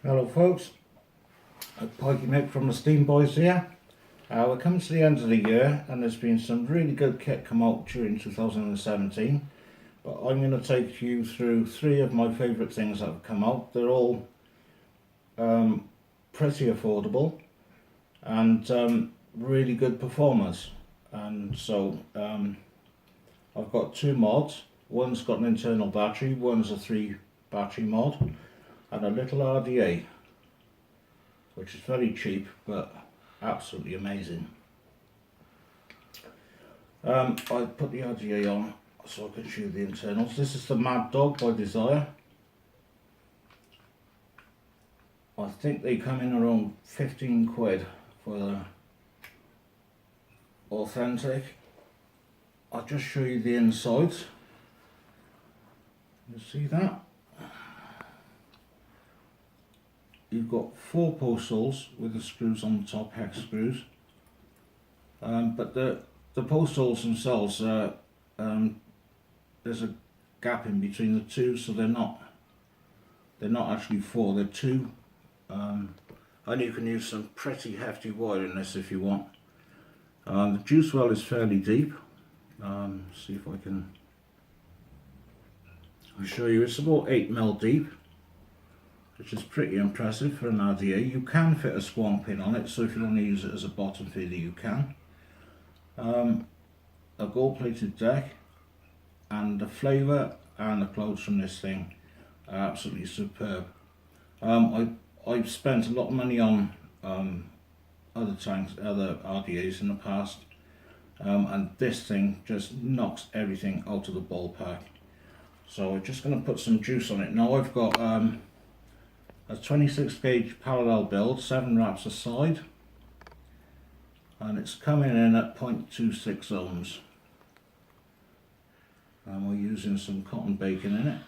Hello folks, Pikey Mick from the Steamboyz here. We're coming to the end of the year and there's been some really good kit come out during 2017, but I'm going to take you through three of my favourite things that have come out. They're all pretty affordable and really good performers, and so I've got two mods. One's got an internal battery, one's a 3 battery mod, and a little RDA, which is very cheap but absolutely amazing. I put the RDA on so I can show you the internals. This is the Mad Dog by Desire. I think they come in around 15 quid for the authentic. I'll just show you the insides. You see that? You've got 4 post holes with the screws on the top, hex screws, but the post holes themselves, there's a gap in between the two, so they're not actually 4, they're 2, and you can use some pretty hefty wire in this if you want. The juice well is fairly deep. See if I can show you. It's about 8mm deep, which is pretty impressive for an RDA. You can fit a squonk pin on it, so if you want to use it as a bottom feeder you can. A gold plated deck, and the flavour and the clouds from this thing are absolutely superb. I've spent a lot of money on other RDAs in the past, and this thing just knocks everything out of the ballpark. So I'm just going to put some juice on it. Now I've got a 26 gauge parallel build, 7 wraps a side, and it's coming in at 0.26 ohms, and we're using some cotton bacon in it.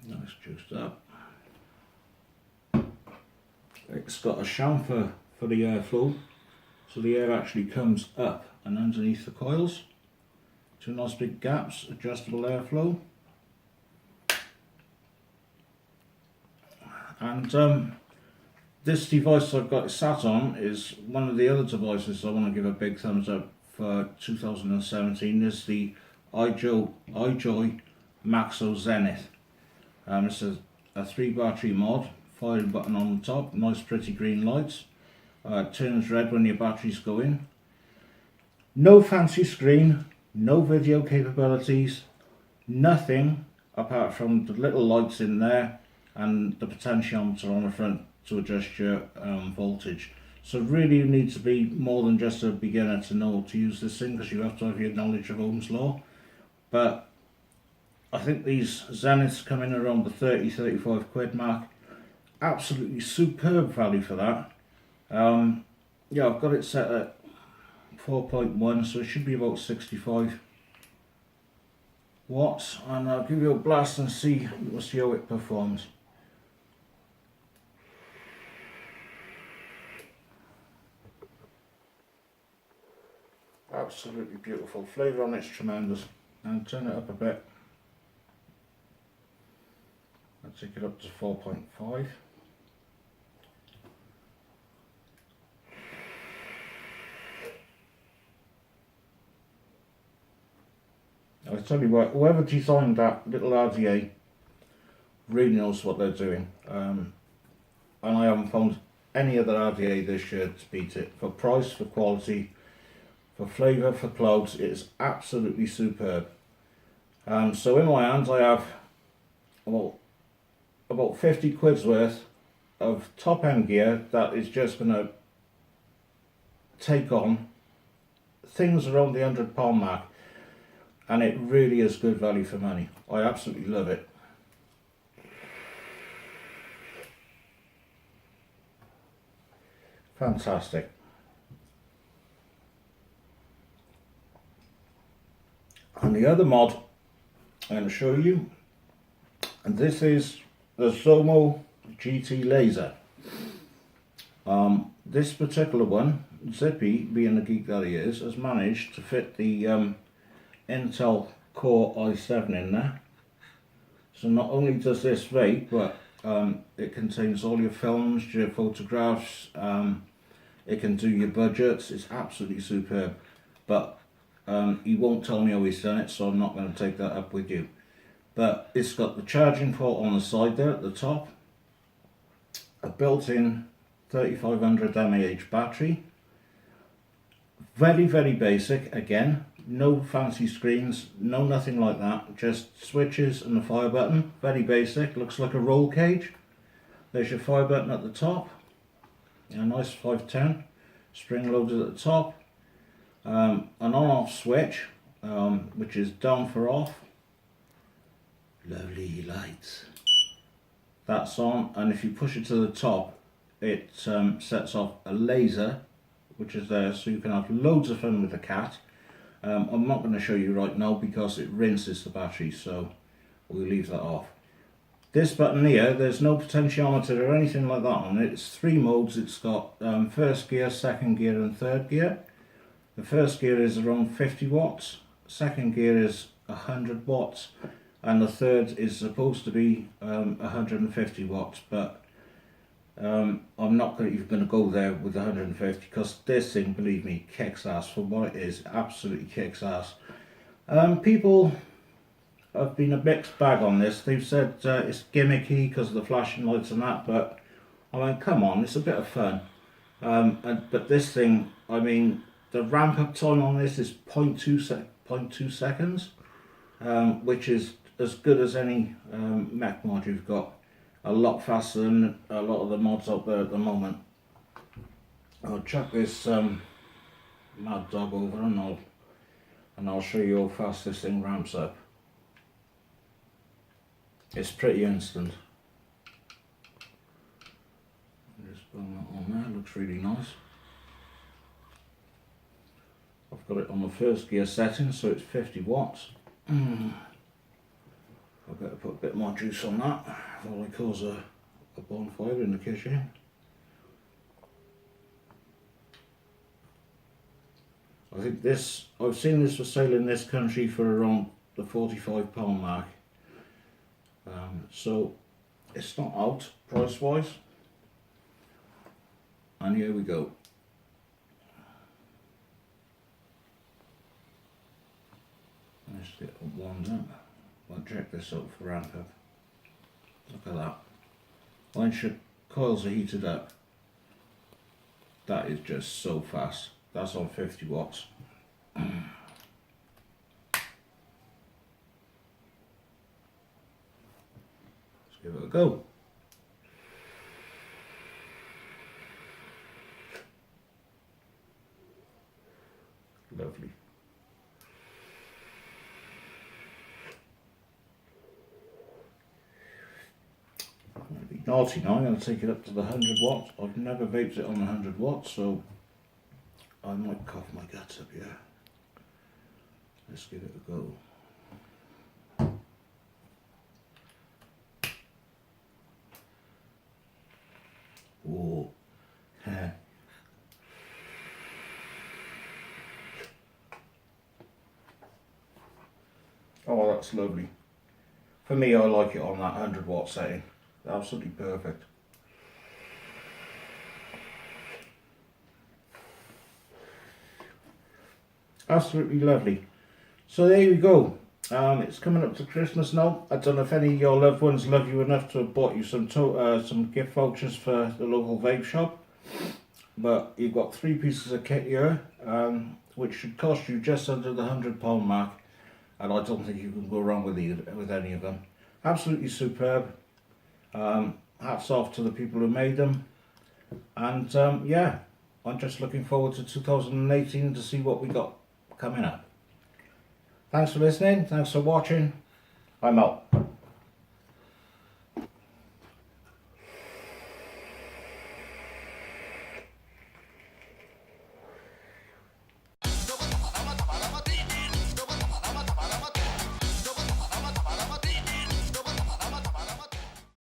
Nice juiced up. It's got a chamfer for the airflow, so the air actually comes up and underneath the coils. 2 nice big gaps, adjustable airflow. And this device I've got it sat on is one of the other devices I want to give a big thumbs up for 2017. Is the IJOY Maxo Zenith. It's a 3 battery mod. Firing button on the top, nice pretty green lights, turns red when your batteries go in. No fancy screen, no video capabilities, nothing apart from the little lights in there and the potentiometer on the front to adjust your voltage. So really you need to be more than just a beginner to know to use this thing, because you have to have your knowledge of Ohm's law. But I think these Zeniths come in around the 30-35 quid mark. Absolutely superb value for that. Yeah, I've got it set at 4.1, so it should be about 65 watts, and I'll give you a blast and see how it performs. Absolutely beautiful. Flavour on it's tremendous. And turn it up a bit. I'll take it up to 4.5. I tell you what, whoever designed that little RDA really knows what they're doing, and I haven't found any other RDA this year to beat it. For price, for quality, for flavour, for clouds, it is absolutely superb. So in my hands I have about 50 quid's worth of top end gear that is just going to take on things around the £100 mark. And it really is good value for money. I absolutely love it. Fantastic. And the other mod I'm going to show you, and this is the XOMO GT laser. This particular one, Zippy, being the geek that he is, has managed to fit the Intel Core i7 in there. So not only does this vape, but it contains all your films, your photographs, it can do your budgets. It's absolutely superb. But he won't tell me how he's done it, so I'm not going to take that up with you. But it's got the charging port on the side there at the top, a built-in 3500 mAh battery, very basic, again, no fancy screens, no nothing like that, just switches and the fire button, very basic, looks like a roll cage. There's your fire button at the top, a nice 510, spring loaded at the top, an on-off switch, which is down for off, lovely lights, that's on, and if you push it to the top, it sets off a laser, which is there, so you can have loads of fun with the cat. I'm not going to show you right now because it rinses the battery, so we'll leave that off. This button here, there's no potentiometer or anything like that on it. It's 3 modes. It's got first gear, second gear and third gear. The first gear is around 50 watts, second gear is 100 watts, and the third is supposed to be 150 watts, but I'm not even going to go there with 150 because this thing, believe me, kicks ass for what it is. Absolutely kicks ass. People have been a mixed bag on this. They've said it's gimmicky because of the flashing lights and that, but I mean, come on, it's a bit of fun. But this thing, I mean, the ramp up time on this is 0.2 seconds, which is as good as any mech mod you've got. A lot faster than a lot of the mods out there at the moment. I'll chuck this Mad Dog over and I'll show you how fast this thing ramps up. It's pretty instant. Just put that on there, looks really nice. I've got it on the first gear setting, so it's 50 watts. I've got to put a bit more juice on that before I cause a bonfire in the kitchen. I think this, I've seen this for sale in this country for around the £45 mark. So it's not out price wise. And here we go. Let's get it warmed up. I'll check this out for ramp up. Look at that. Once your coils are heated up, that is just so fast. That's on 50 watts. Let's give it a go. Lovely. Naughty now, I'm going to take it up to the 100 watts. I've never vaped it on 100 watts, so I might cough my guts up here. Let's give it a go. Whoa. Oh, that's lovely. For me, I like it on that 100 watt setting. Absolutely perfect. Absolutely lovely. So there you go. It's coming up to Christmas now. I don't know if any of your loved ones love you enough to have bought you some gift vouchers for the local vape shop. But you've got 3 pieces of kit here, which should cost you just under the £100 mark. And I don't think you can go wrong with any of them. Absolutely superb. Hats off to the people who made them, and yeah, I'm just looking forward to 2018 to see what we got coming up. Thanks for listening, thanks for watching, I'm out.